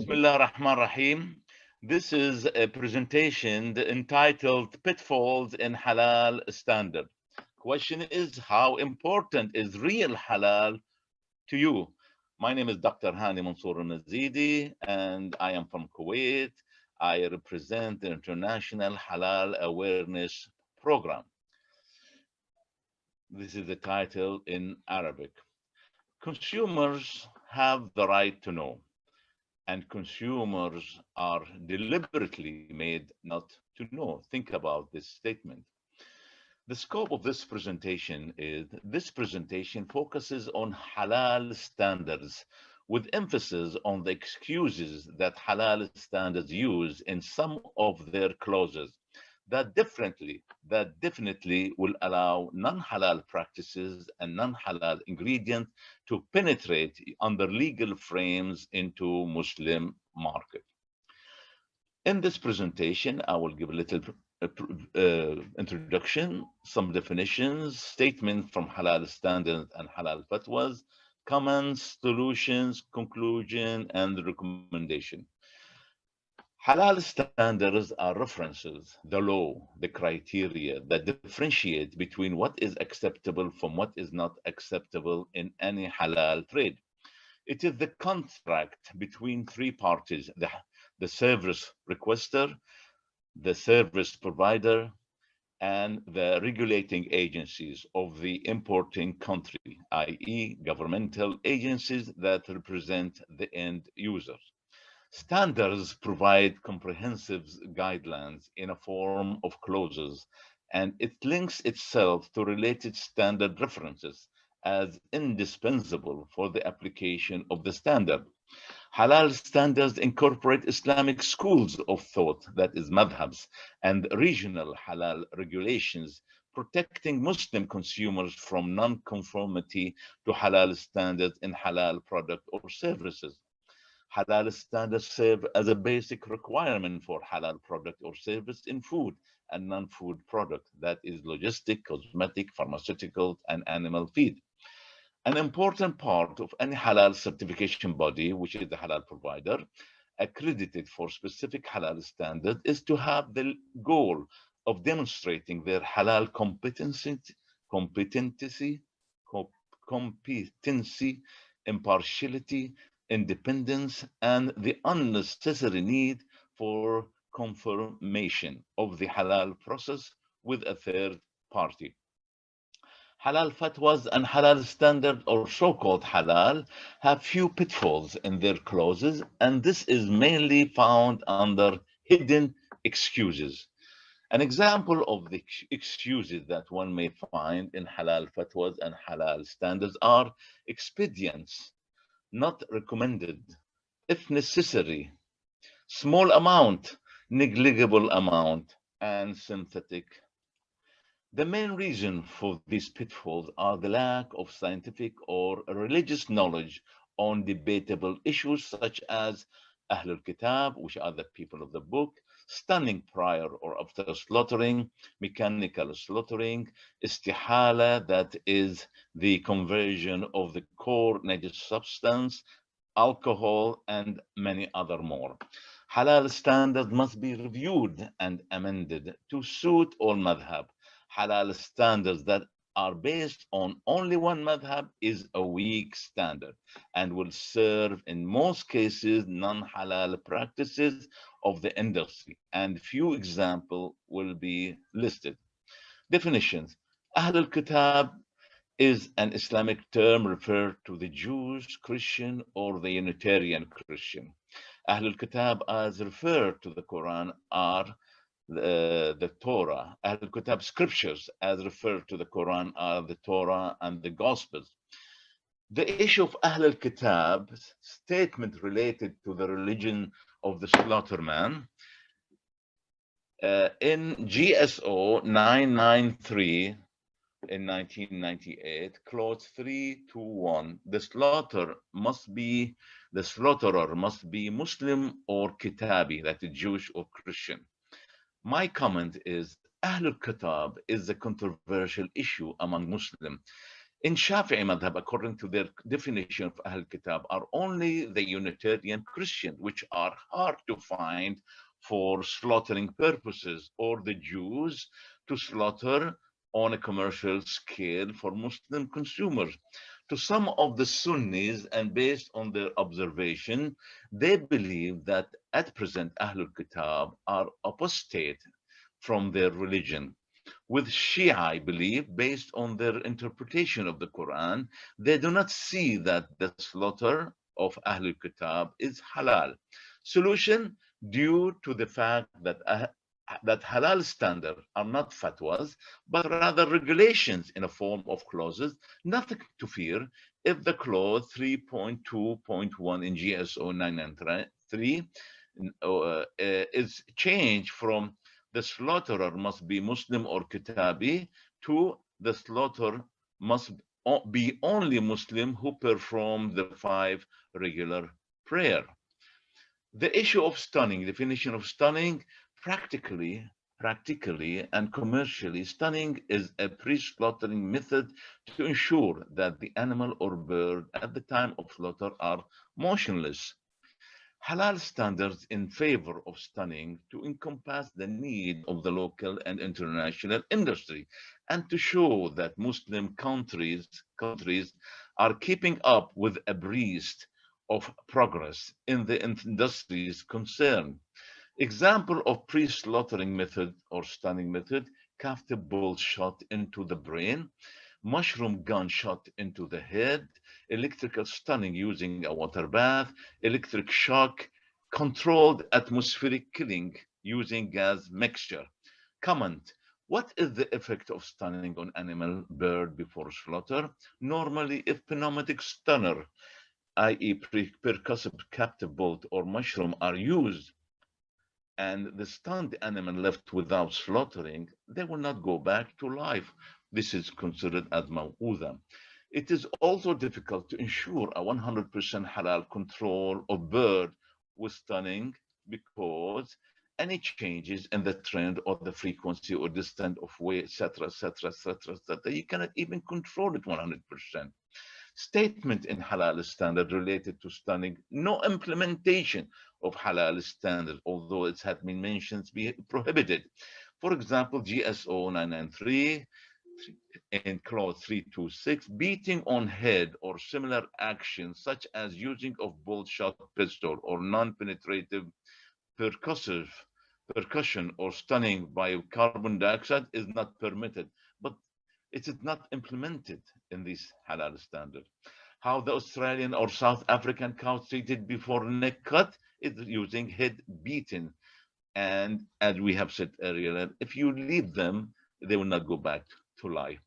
Bismillah ar-Rahman Rahim. This is a presentation entitled Pitfalls in Halal Standard. Question is, how important is real halal to you? My name is Dr. Hani Mansour Al-Mazeedi, and I am from Kuwait. I represent the International Halal Awareness Program. This is the title in Arabic. Consumers have the right to know, and consumers are deliberately made not to know. Think about this statement. The scope of this presentation is this presentation focuses on halal standards with emphasis on the excuses that halal standards use in some of their clauses that definitely will allow non-halal practices and non-halal ingredients to penetrate under legal frames into Muslim market. In this presentation, I will give a little introduction, some definitions, statements from halal standards and halal fatwas, comments, solutions, conclusion, and recommendation. Halal standards are references, the law, the criteria that differentiate between what is acceptable from what is not acceptable in any halal trade. It is the contract between three parties, the service requester, the service provider, and the regulating agencies of the importing country, i.e., governmental agencies that represent the end user. Standards provide comprehensive guidelines in a form of clauses, and it links itself to related standard references as indispensable for the application of the standard. Halal standards incorporate Islamic schools of thought, that is, madhabs, and regional halal regulations, protecting Muslim consumers from non-conformity to halal standards in halal product or services. Halal standards serve as a basic requirement for halal product or service in food and non-food product, that is logistic, cosmetic, pharmaceutical, and animal feed. An important part of any halal certification body, which is the halal provider, accredited for specific halal standard, is to have the goal of demonstrating their halal competency, competency, impartiality, independence, and the unnecessary need for confirmation of the halal process with a third party. Halal fatwas and halal standard, or so-called halal, have few pitfalls in their clauses, and this is mainly found under hidden excuses. An example of the excuses that one may find in halal fatwas and halal standards are expedients, not recommended, if necessary, small amount, negligible amount, and synthetic. The main reason for these pitfalls are the lack of scientific or religious knowledge on debatable issues such as Ahlul Kitab, which are the people of the book, stunning prior or after slaughtering, mechanical slaughtering, istihala, that is the conversion of the core najis substance, alcohol, and many other more. Halal standards must be reviewed and amended to suit all madhab. Halal standards that are based on only one madhab is a weak standard and will serve in most cases non-halal practices of the industry, and few examples will be listed. Definitions. Ahlul Kitab is an Islamic term referred to the Jews, Christian, or the Unitarian Christian. Ahlul Kitab, as referred to the Quran, are the Torah. Ahlul Kitab scriptures, as referred to the Quran, are the Torah and the Gospels. The issue of Ahlul Kitab statement related to the religion of the slaughterman in GSO 993 in 1998, clause 321, the slaughterer must be Muslim or Kitabi, that is Jewish or Christian. My comment is Ahlul Kitab is a controversial issue among Muslims. In Shafi'i madhab, according to their definition of Ahl Kitab, are only the Unitarian Christian, which are hard to find for slaughtering purposes, or the Jews to slaughter on a commercial scale for Muslim consumers. To some of the Sunnis, and based on their observation, they believe that at present Ahlul Kitab are apostate from their religion. With Shia, I believe, based on their interpretation of the Quran, they do not see that the slaughter of Ahlul Kitab is halal. Solution: due to the fact that halal standards are not fatwas, but rather regulations in a form of clauses. Nothing to fear if the clause 3.2.1 in GSO 993 is changed from the slaughterer must be Muslim or Kitabi to the slaughter must be only Muslim who perform the 5 regular prayer. The issue of stunning, definition of stunning, practically and commercially, stunning is a pre-slaughtering method to ensure that the animal or bird at the time of slaughter are motionless. Halal standards in favor of stunning to encompass the need of the local and international industry, and to show that Muslim countries are keeping up with a breast of progress in the industries concerned. Example of pre-slaughtering method or stunning method: captive bull shot into the brain, mushroom gun shot into the head, electrical stunning using a water bath, electric shock, controlled atmospheric killing using gas mixture. Comment: what is the effect of stunning on animal bird before slaughter? Normally, if pneumatic stunner, i.e. percussive captive bolt or mushroom are used, and the stunned animal left without slaughtering, they will not go back to life. This is considered as maw'udha. It is also difficult to ensure a 100% halal control of bird with stunning, because any changes in the trend or the frequency or distance of weight, etc., etc., etc., etc., you cannot even control it 100%. Statement in halal standard related to stunning: no implementation of halal standard, although it had been mentioned to be prohibited. For example, GSO 993 in clause 326, beating on head or similar actions such as using of bullshot pistol or non-penetrative percussive percussion or stunning by carbon dioxide is not permitted, but it is not implemented in this halal standard. How the Australian or South African cow treated before neck cut is using head beaten. And as we have said earlier, if you leave them, they will not go back to life.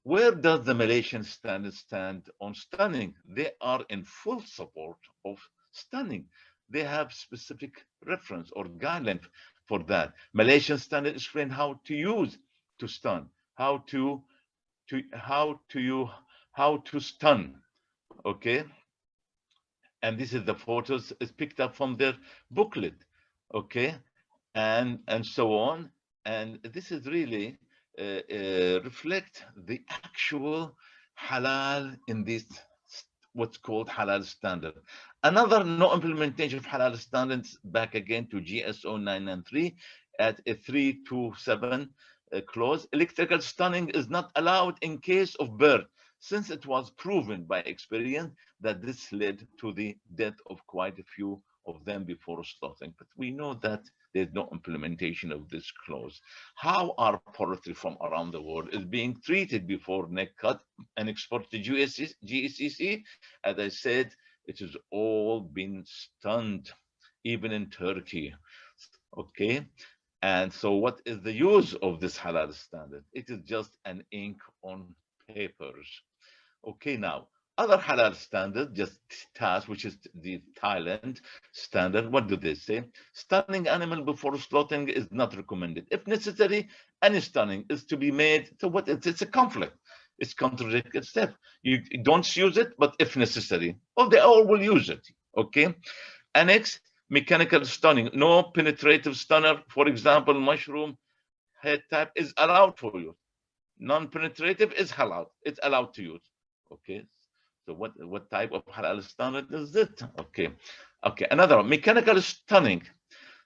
Where does the Malaysian standard stand on stunning? They are in full support of stunning. They have specific reference or guideline for that. Malaysian standard explain how to use to stun, how to stun. Okay, and this is the photos is picked up from their booklet. Okay, and so on, and this is really reflect the actual halal in this what's called halal standard. Another no implementation of halal standards, back again to GSO 993 at a 327 clause: electrical stunning is not allowed in case of birth, since it was proven by experience that this led to the death of quite a few of them before slaughtering. But we know that there's no implementation of this clause. How our poultry from around the world is being treated before neck cut and exported to GCC? As I said, it has all been stunned, even in Turkey. Okay, and so what is the use of this halal standard? It is just an ink on papers. Okay, now other halal standard, just TAS, which is the Thailand standard. What do they say? Stunning animal before slaughtering is not recommended. If necessary, any stunning is to be made. So what? It's a conflict. It's contradictory step. You don't use it, but if necessary, well, they all will use it. Okay. Annex: mechanical stunning. No penetrative stunner, for example, mushroom head type, is allowed for you. Non-penetrative is halal. It's allowed to use. Okay. So what type of halal standard is it? Okay. Okay. Another one, mechanical stunning.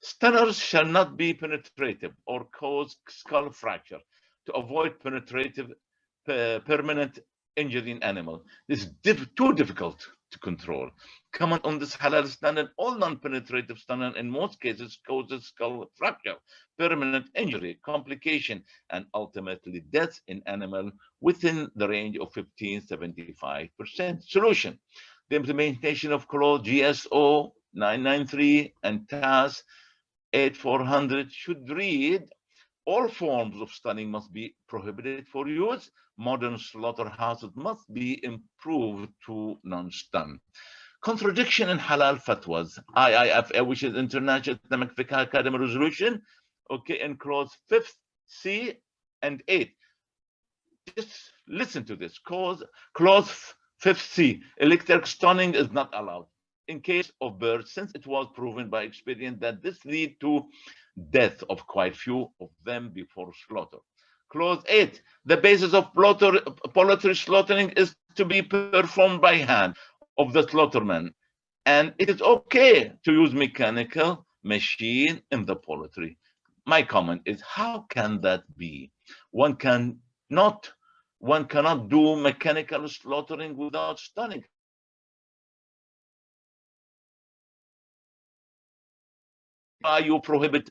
Stunners shall not be penetrative or cause skull fracture to avoid penetrative permanent injury in animal. This is too difficult to control. Comment on this halal standard, all non-penetrative stunner in most cases causes skull fracture, permanent injury, complication, and ultimately death in animal within the range of 15-75%. Solution: the implementation of clause GSO 993 and TAS 8400 should read: all forms of stunning must be prohibited for use. Modern slaughterhouses must be improved to non-stun. Contradiction in halal fatwas, IIFA, which is International Islamic Fiqh Academy resolution, okay, in clause 5th C and 8. Just listen to this. Clause 5th C, electric stunning is not allowed in case of birds, since it was proven by experience that this lead to death of quite few of them before slaughter. Clause 8, the basis of poultry slaughtering is to be performed by hand of the slaughterman, and it is okay to use mechanical machine in the poultry. My comment is, how can that be? One can not one cannot do mechanical slaughtering without stunning. How can that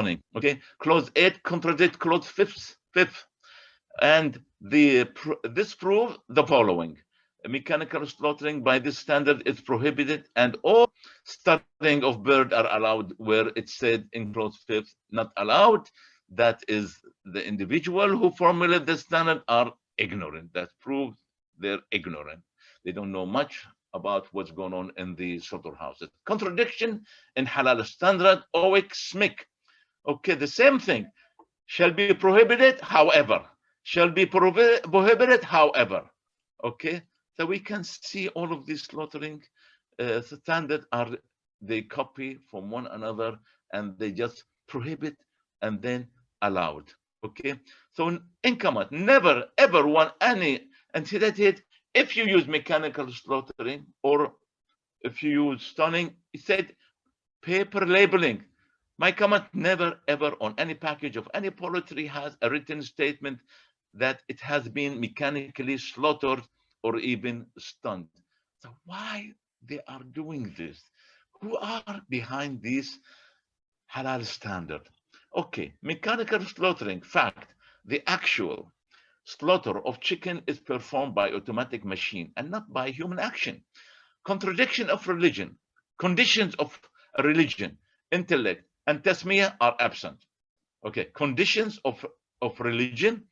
be? Okay, clause 8 contradict clause 5th. Okay, clause 8 contradict clause 5th, and this proves the following: mechanical slaughtering by this standard is prohibited, and all stunning of bird are allowed where it said in clause 5th not allowed. That is, the individual who formulated the standard are ignorant. That proves they're ignorant. They don't know much about what's going on in the slaughterhouses. Contradiction in halal standard, oik smik. Okay, the same thing. Shall be prohibited, however. Shall be prohibited, however. Okay, so we can see all of these slaughtering standards are, they copy from one another, and they just prohibit and then allowed. Okay, so in comment, never ever want any entity. If you use mechanical slaughtering or if you use stunning, it said paper labeling. My comment, never ever on any package of any poultry has a written statement that it has been mechanically slaughtered or even stunned. So why they are doing this? Who are behind this halal standard? Okay, mechanical slaughtering. Fact: the actual slaughter of chicken is performed by automatic machine and not by human action. Contradiction of religion. Conditions of religion, intellect, and tasmiyah are absent. Okay, conditions of religion,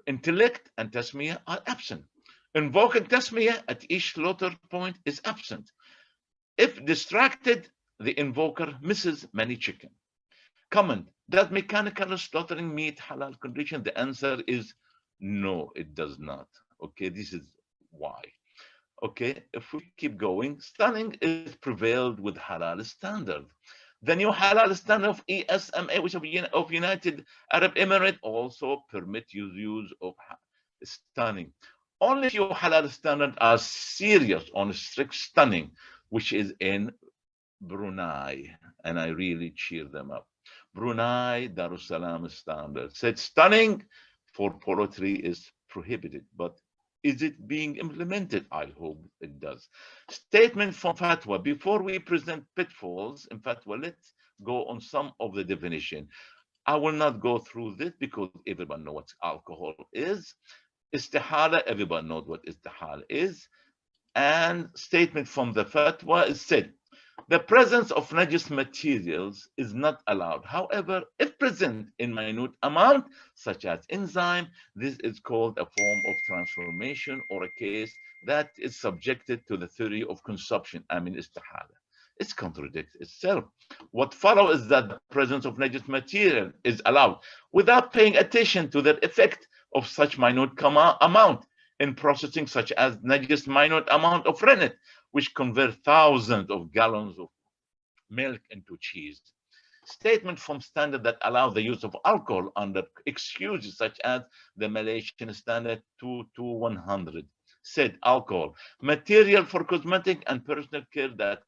intellect, and tasmiyah are absent. Invoking tasmiyah at each slaughter point is absent. If distracted, the invoker misses many chicken. Comment: does mechanical slaughtering meet halal condition? The answer is no, it does not. Okay, this is why. Okay, if we keep going, stunning is prevailed with halal standard. The new halal standard of ESMA, which of United Arab Emirates, also permit use of stunning. Only few halal standards are serious on strict stunning, which is in Brunei, and I really cheer them up. Brunei Darussalam standard said stunning for poultry is prohibited, but is it being implemented? I hope it does. Statement from fatwa. Before we present pitfalls in fatwa, let's go on some of the definition. I will not go through this because everyone knows what alcohol is. Istihala, everyone knows what istihala is. And statement from the fatwa is said: the presence of najis materials is not allowed. However, if present in minute amount, such as enzyme, this is called a form of transformation or a case that is subjected to the theory of consumption. I mean, istihala. It contradicts itself. What follows is that the presence of najis material is allowed without paying attention to the effect of such minute amount in processing, such as najis minute amount of rennet, which convert thousands of gallons of milk into cheese. Statement from standard that allow the use of alcohol under excuses such as the Malaysian standard 22100 said alcohol, material for cosmetic and personal care that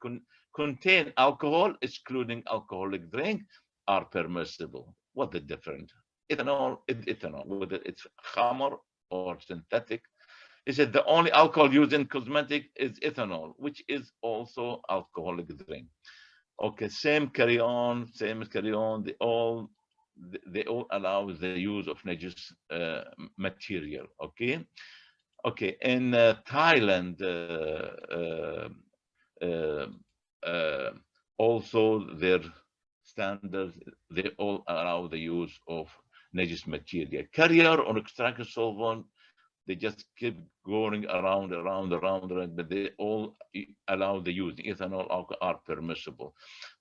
contain alcohol, excluding alcoholic drink, are permissible. What the difference? Ethanol is ethanol, whether it's khamr or synthetic. He said the only alcohol used in cosmetic is ethanol, which is also alcoholic drink. Okay, same carry on, same carry on. They all allow the use of najis material. Okay, okay. In Thailand, uh, uh, also their standards, they all allow the use of najis material. Carrier or extractor solvent, they just keep going around, but they all allow the use. Ethanol, alcohol are permissible.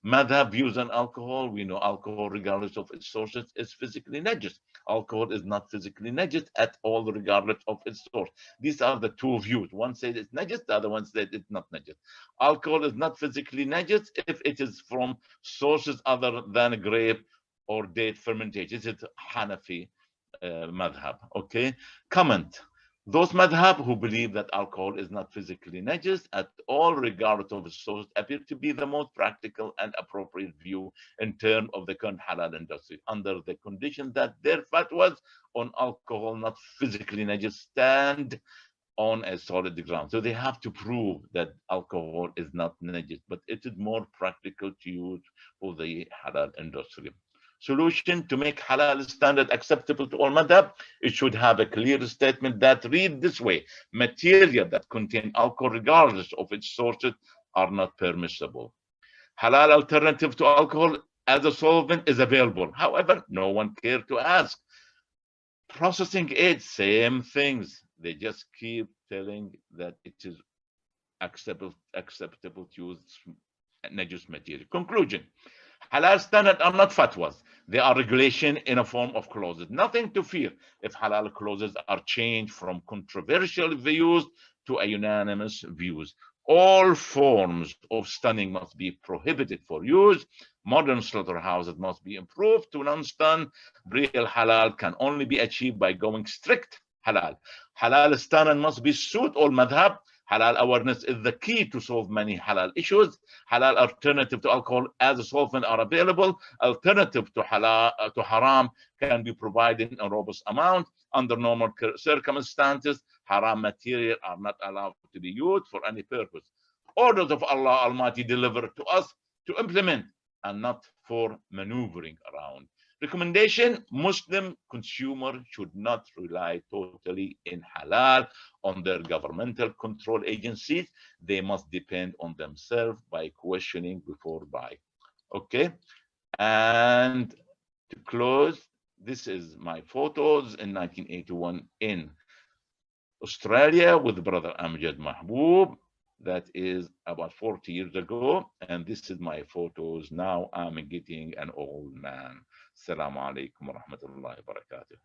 Madhab views on alcohol. We know alcohol, regardless of its sources, is physically najis. Alcohol is not physically najis at all, regardless of its source. These are the two views. One says it's najis, the other one says it's not najis. Alcohol is not physically najis if it is from sources other than grape or date fermentation. This is Hanafi madhab. Okay. Comment. Those madhab who believe that alcohol is not physically najis at all, regardless of its source, appear to be the most practical and appropriate view in terms of the current halal industry, under the condition that their fatwas on alcohol not physically najis stand on a solid ground. So they have to prove that alcohol is not najis, but it is more practical to use for the halal industry. Solution: to make halal standard acceptable to all madhab, it should have a clear statement that read this way: material that contain alcohol, regardless of its sources, are not permissible. Halal alternative to alcohol as a solvent is available. However, no one cared to ask. Processing aids, same things. They just keep telling that it is acceptable to use najis material. Conclusion: halal standards are not fatwas. They are regulation in a form of clauses. Nothing to fear if halal clauses are changed from controversial views to a unanimous views. All forms of stunning must be prohibited for use. Modern slaughterhouses must be improved to non-stun. Real halal can only be achieved by going strict halal. Halal standard must be suit all madhab. Halal awareness is the key to solve many halal issues. Halal alternative to alcohol as a solvent are available. Alternative to halal to haram can be provided in a robust amount. Under normal circumstances, haram material are not allowed to be used for any purpose. Orders of Allah Almighty delivered to us to implement and not for maneuvering around. Recommendation: Muslim consumer should not rely totally in halal on their governmental control agencies. They must depend on themselves by questioning before buy. Okay. And to close, this is my photos in 1981 in Australia with brother Amjad Mahbub. That is about 40 years ago. And this is my photos now. I'm getting an old man. Assalamu alaikum wa rahmatullahi wa barakatuh.